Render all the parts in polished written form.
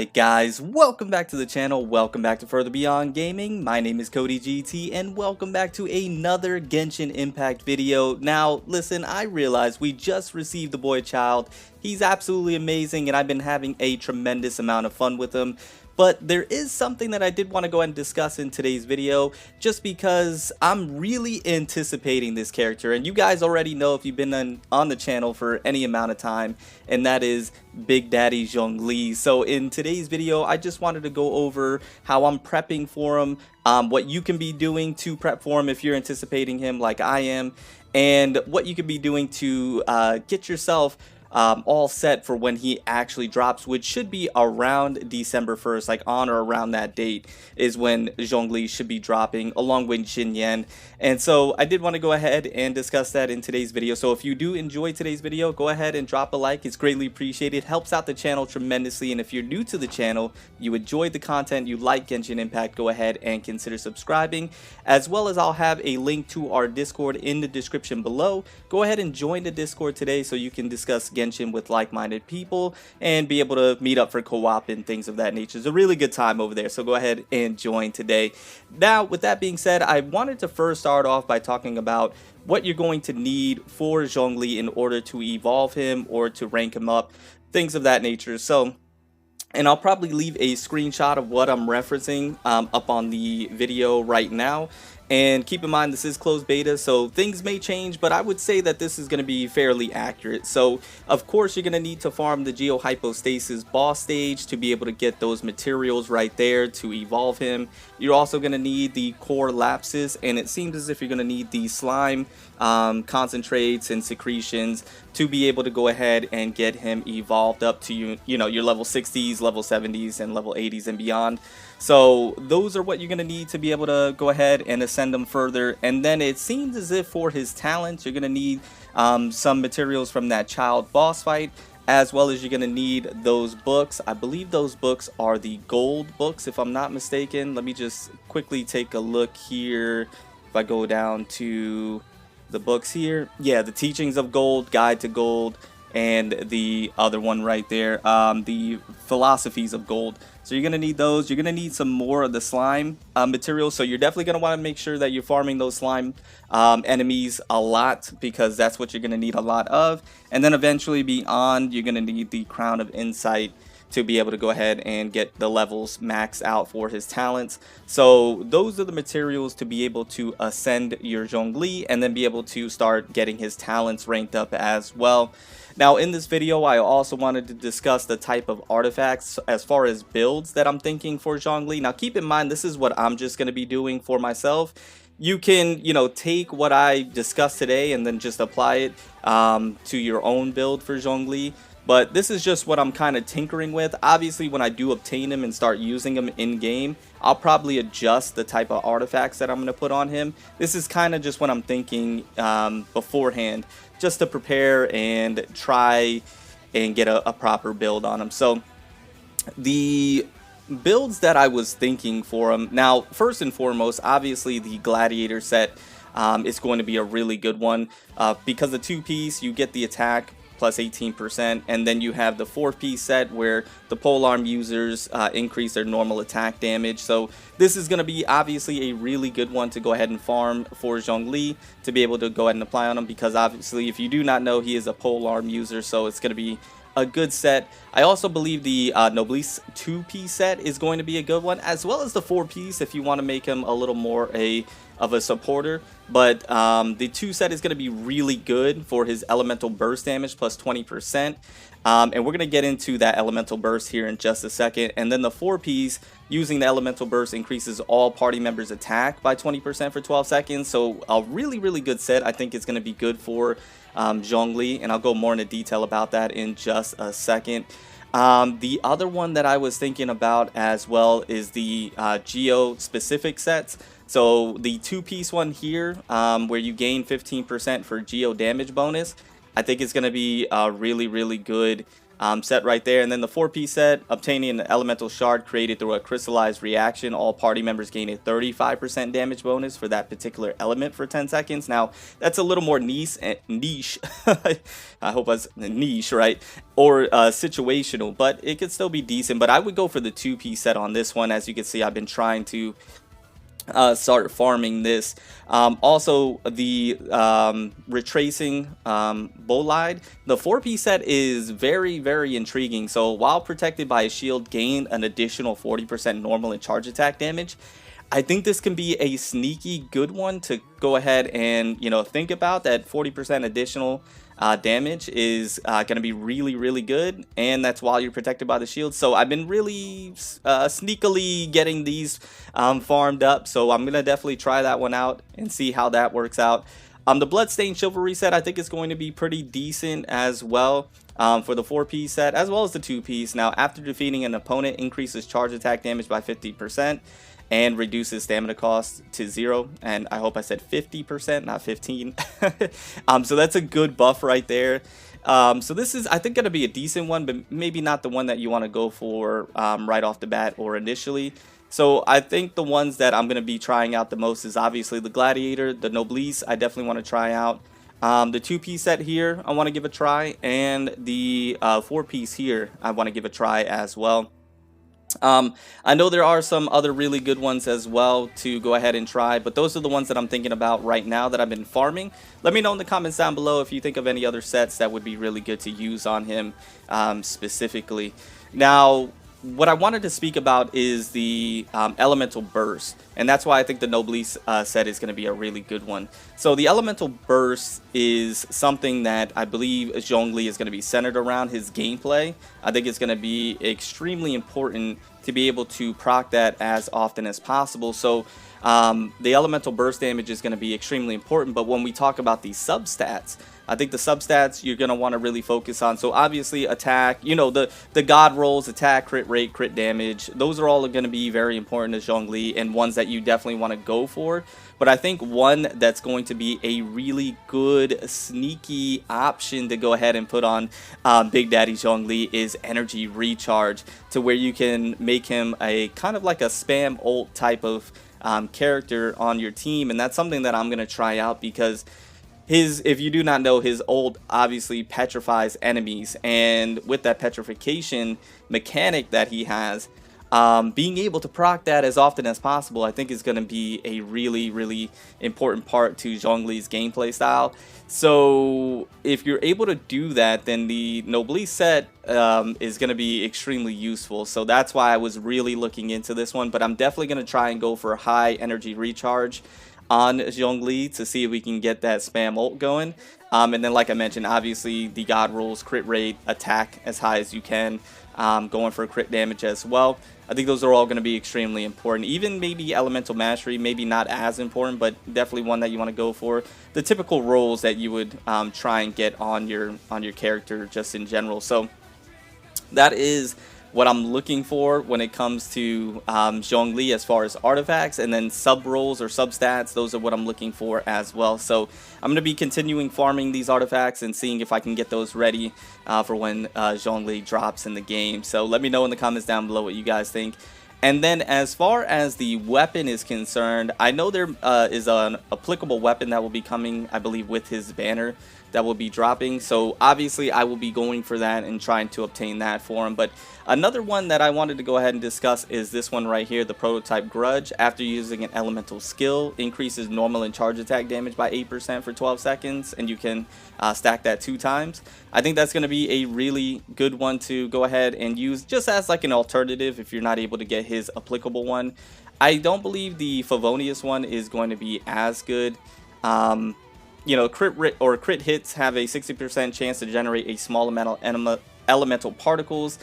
Alright guys, welcome back to the channel, welcome back to Further Beyond Gaming. My name is Cody GT and welcome back to another Genshin Impact video. Now listen, I realize we just received the boy child. He's absolutely amazing and I've been having a tremendous amount of fun with him. But there is something that I did want to go ahead and discuss in today's video, just because I'm really anticipating this character, and you guys already know if you've been on the channel for any amount of time, and that is Big Daddy Zhongli. So in today's video, I just wanted to go over how I'm prepping for him, what you can be doing to prep for him if you're anticipating him like I am, and what you could be doing to get yourself all set for when he actually drops, which should be around December 1st, like on or around that date is when Zhongli should be dropping along with Xinyan. And so I did want to go ahead and discuss that in today's video. So if you do enjoy today's video, go ahead and drop a like. It's greatly appreciated, helps out the channel tremendously. And if you're new to the channel, you enjoyed the content, you like Genshin Impact, go ahead and consider subscribing, as well as I'll have a link to our Discord in the description below. Go ahead and join the Discord today so you can discuss Genshin with like-minded people and be able to meet up for co-op and things of that nature. It's a really good time over there, so go ahead and join today. Now, with that being said, I wanted to first start off by talking about what you're going to need for Zhongli in order to evolve him or to rank him up, things of that nature. So, and I'll probably leave a screenshot of what I'm referencing up on the video right now. And keep in mind, this is closed beta, so things may change, but I would say that this is going to be fairly accurate. So, of course, you're going to need to farm the Geohypostasis boss stage to be able to get those materials right there to evolve him. You're also going to need the core lapses, and it seems as if you're going to need the slime concentrates and secretions to be able to go ahead and get him evolved up to your level 60s, level 70s, and level 80s and beyond. So those are what you're going to need to be able to go ahead and ascend him further. And then it seems as if for his talents, you're going to need some materials from that child boss fight, as well as you're going to need those books. I believe those books are the gold books, if I'm not mistaken. Let me just quickly take a look here. If I go down to the books here, yeah, the Teachings of Gold, Guide to Gold, and the other one right there, the Philosophies of Gold. So you're going to need those. You're going to need some more of the slime materials. So you're definitely going to want to make sure that you're farming those slime enemies a lot, because that's what you're going to need a lot of. And then eventually beyond, you're going to need the Crown of Insight to be able to go ahead and get the levels maxed out for his talents. So those are the materials to be able to ascend your Zhongli and then be able to start getting his talents ranked up as well. Now in this video, I also wanted to discuss the type of artifacts as far as builds that I'm thinking for Zhongli. Now keep in mind, this is what I'm just going to be doing for myself. You can, take what I discussed today and then just apply it to your own build for Zhongli. But this is just what I'm kind of tinkering with. Obviously, when I do obtain him and start using him in-game, I'll probably adjust the type of artifacts that I'm going to put on him. This is kind of just what I'm thinking beforehand, just to prepare and try and get a proper build on him. So the builds that I was thinking for him, now, first and foremost, obviously the Gladiator set is going to be a really good one. Because the 2-piece, you get the attack plus 18%, and then you have the 4-piece set where the polearm users increase their normal attack damage. So this is going to be obviously a really good one to go ahead and farm for Zhongli to be able to go ahead and apply on him, because obviously, if you do not know, he is a polearm user, so it's going to be a good set. I also believe the Noblesse 2-piece set is going to be a good one, as well as the 4-piece if you want to make him a little more of a supporter. But the 2 set is going to be really good for his elemental burst damage plus 20%. And we're going to get into that elemental burst here in just a second. And then the 4-piece, using the elemental burst, increases all party members' attack by 20% for 12 seconds. So a really, really good set. I think it's going to be good for Zhongli, and I'll go more into detail about that in just a second. The other one that I was thinking about as well is the geo-specific sets. So the 2-piece one here, where you gain 15% for geo damage bonus, I think it's going to be a really, really good set right there. And then the 4-piece set, obtaining an elemental shard created through a crystallized reaction. All party members gain a 35% damage bonus for that particular element for 10 seconds. Now, that's a little more niche. I hope I was niche, right? Or situational, but it could still be decent. But I would go for the 2-piece set on this one. As you can see, I've been trying to start farming this. Also, the retracing bolide, the 4-piece set is very intriguing. So while protected by a shield, gain an additional 40% normal and charge attack damage. I think this can be a sneaky good one to go ahead and, you know, think about. That 40% additional damage is going to be really good, and that's while you're protected by the shield. So I've been really sneakily getting these farmed up, so I'm going to definitely try that one out and see how that works out. The Bloodstained Chivalry set, I think, is going to be pretty decent as well. For the 4-piece set as well as the 2-piece. Now, after defeating an opponent, increases charge attack damage by 50% and reduces stamina cost to 0. And I hope I said 50%, not 15. So that's a good buff right there. So this is, I think, going to be a decent one, but maybe not the one that you want to go for right off the bat or initially. So I think the ones that I'm going to be trying out the most is obviously the Gladiator, the Noblesse. I definitely want to try out. The 2-piece set here, I want to give a try, and the 4-piece here, I want to give a try as well. I know there are some other really good ones as well to go ahead and try, but those are the ones that I'm thinking about right now that I've been farming. Let me know in the comments down below if you think of any other sets that would be really good to use on him specifically. Now, what I wanted to speak about is the Elemental Burst, and that's why I think the Noblesse set is going to be a really good one. So the Elemental Burst is something that I believe Zhongli is going to be centered around his gameplay. I think it's going to be extremely important to be able to proc that as often as possible. So the Elemental Burst damage is going to be extremely important, but when we talk about these substats, I think the substats you're going to want to really focus on. So obviously attack, you know, the god rolls, attack, crit rate, crit damage, those are all going to be very important to Zhongli and ones that you definitely want to go for. But I think one that's going to be a really good sneaky option to go ahead and put on Big Daddy Zhongli is Energy Recharge, to where you can make him a kind of like a spam ult type of character on your team. And that's something that I'm going to try out because if you do not know, his ult obviously petrifies enemies, and with that petrification mechanic that he has, being able to proc that as often as possible, I think is going to be a really important part to Zhongli's gameplay style. So if you're able to do that, then the Noblesse set is going to be extremely useful. So that's why I was really looking into this one, but I'm definitely going to try and go for a high energy recharge on Zhongli to see if we can get that spam ult going. And then, like I mentioned, obviously the god rules, crit rate, attack as high as you can, going for crit damage as well. I think those are all going to be extremely important. Even maybe Elemental Mastery, maybe not as important, but definitely one that you want to go for. The typical roles that you would try and get on your character just in general. So that is what I'm looking for when it comes to Zhongli as far as artifacts, and then sub roles or substats. Those are what I'm looking for as well. So I'm going to be continuing farming these artifacts and seeing if I can get those ready for when Zhongli drops in the game. So let me know in the comments down below what you guys think. And then as far as the weapon is concerned, I know there is an applicable weapon that will be coming, I believe, with his banner that will be dropping. So obviously I will be going for that and trying to obtain that for him. But another one that I wanted to go ahead and discuss is this one right here, the Prototype Grudge. After using an elemental skill, increases normal and charge attack damage by 8% for 12 seconds, and you can stack that 2 times. I think that's going to be a really good one to go ahead and use just as like an alternative if you're not able to get his applicable one. I don't believe the Favonius one is going to be as good. You know, crit hits have a 60% chance to generate a small amount of elemental particles,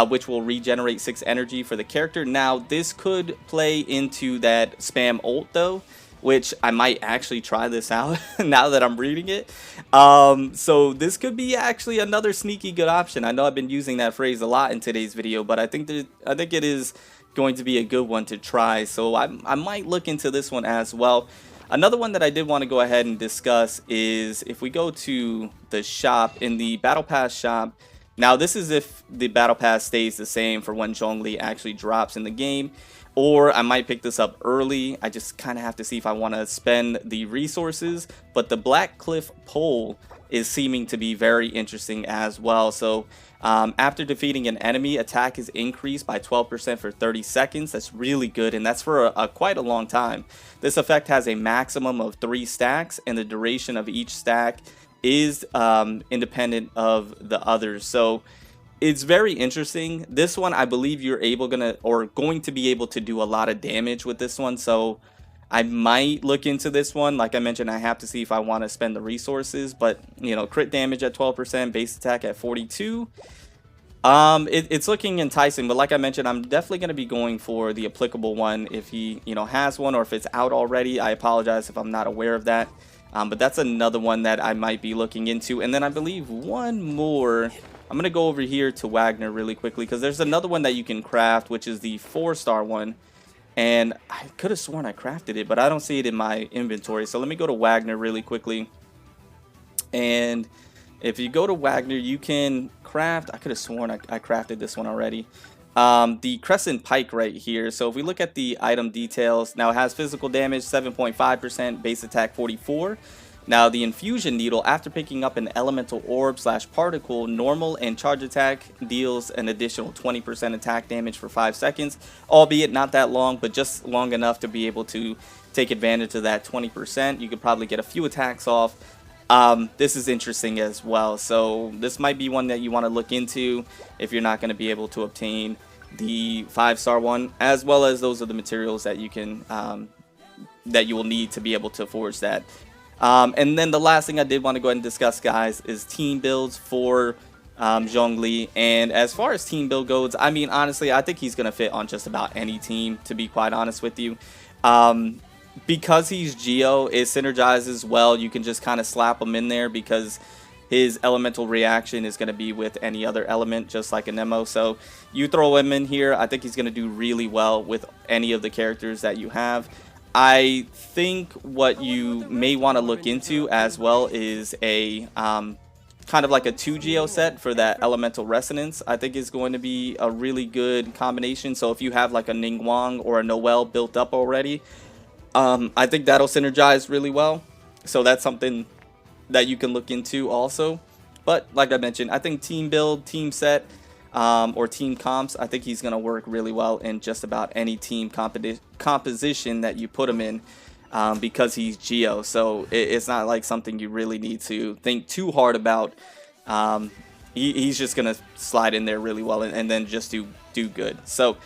which will regenerate 6 energy for the character. Now, this could play into that spam ult though, which I might actually try this out now that I'm reading it. So this could be actually another sneaky good option. I know I've been using that phrase a lot in today's video, but I think it is going to be a good one to try. So I might look into this one as well. Another one that I did want to go ahead and discuss is if we go to the shop, in the Battle Pass shop, Now this is if the battle pass stays the same for when Zhongli actually drops in the game, or I might pick this up early. I just kind of have to see if I want to spend the resources, but the Black Cliff pole is seeming to be very interesting as well. So after defeating an enemy, attack is increased by 12% for 30 seconds. That's really good, and that's for quite a long time. This effect has a maximum of 3 stacks, and the duration of each stack is independent of the others. So it's very interesting. This one, I believe you're going to be able to do a lot of damage with this one. So I might look into this one. Like I mentioned, I have to see if I want to spend the resources, but you know, crit damage at 12%, base attack at 42. It's looking enticing, but like I mentioned, I'm definitely going to be going for the applicable one if he, you know, has one, or if it's out already. I apologize if I'm not aware of that. But that's another one that I might be looking into. And then I believe one more. I'm going to go over here to Wagner really quickly, because there's another one that you can craft, which is the 4-star one. And I could have sworn I crafted it, but I don't see it in my inventory. So let me go to Wagner really quickly. And if you go to Wagner, you can craft. I could have sworn I crafted this one already. The Crescent Pike right here. So if we look at the item details, now it has physical damage 7.5%, base attack 44. Now the Infusion Needle, after picking up an elemental orb / particle, normal and charge attack deals an additional 20% attack damage for 5 seconds, albeit not that long, but just long enough to be able to take advantage of that 20%. You could probably get a few attacks off. This is interesting as well, so this might be one that you want to look into if you're not going to be able to obtain the 5-star one, as well as those are the materials that you can that you will need to be able to forge that. And then the last thing I did want to go ahead and discuss, guys, is team builds for Zhongli. And as far as team build goes, I mean, honestly, I think he's going to fit on just about any team, to be quite honest with you. Because he's Geo, it synergizes well. You can just kind of slap him in there because his elemental reaction is going to be with any other element, just like a Nemo. So you throw him in here, I think he's going to do really well with any of the characters that you have. I think what you may want to look into as well is a kind of like a 2 Geo set for that elemental resonance. I think is going to be a really good combination. So if you have like a Ningguang or a Noel built up already, I think that'll synergize really well. So that's something that you can look into also. But like I mentioned, I think team build, team set, or team comps, I think he's going to work really well in just about any team composition that you put him in, because he's Geo. So it's not like something you really need to think too hard about. He's just going to slide in there really well and then just do good. So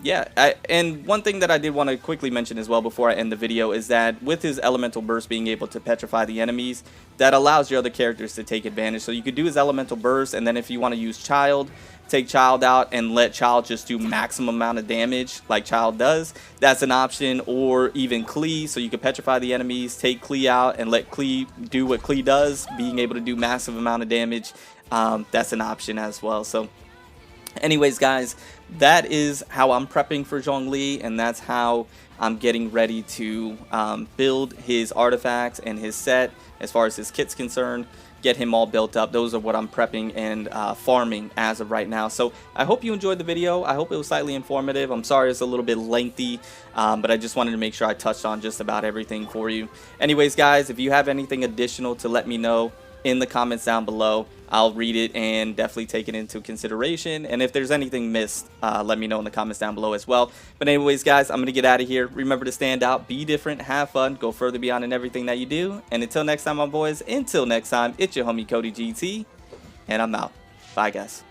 yeah, and one thing that I did want to quickly mention as well before I end the video is that with his elemental burst being able to petrify the enemies, that allows your other characters to take advantage. So you could do his elemental burst, and then if you want to use Child, take Child out and let Child just do maximum amount of damage like Child does. That's an option. Or even Klee, so you could petrify the enemies, take Klee out and let Klee do what Klee does, being able to do massive amount of damage. That's an option as well. So anyways, guys, that is how I'm prepping for Zhongli, and that's how I'm getting ready to build his artifacts and his set as far as his kit's concerned, get him all built up. Those are what I'm prepping and farming as of right now. So I hope you enjoyed the video. I hope it was slightly informative. I'm sorry it's a little bit lengthy, but I just wanted to make sure I touched on just about everything for you. Anyways, guys, if you have anything additional to let me know in the comments down below, I'll read it and definitely take it into consideration. And if there's anything missed, let me know in the comments down below as well. But anyways, guys, I'm going to get out of here. Remember to stand out, be different, have fun, go further beyond in everything that you do. And until next time, my boys, until next time, it's your homie Cody GT, and I'm out. Bye, guys.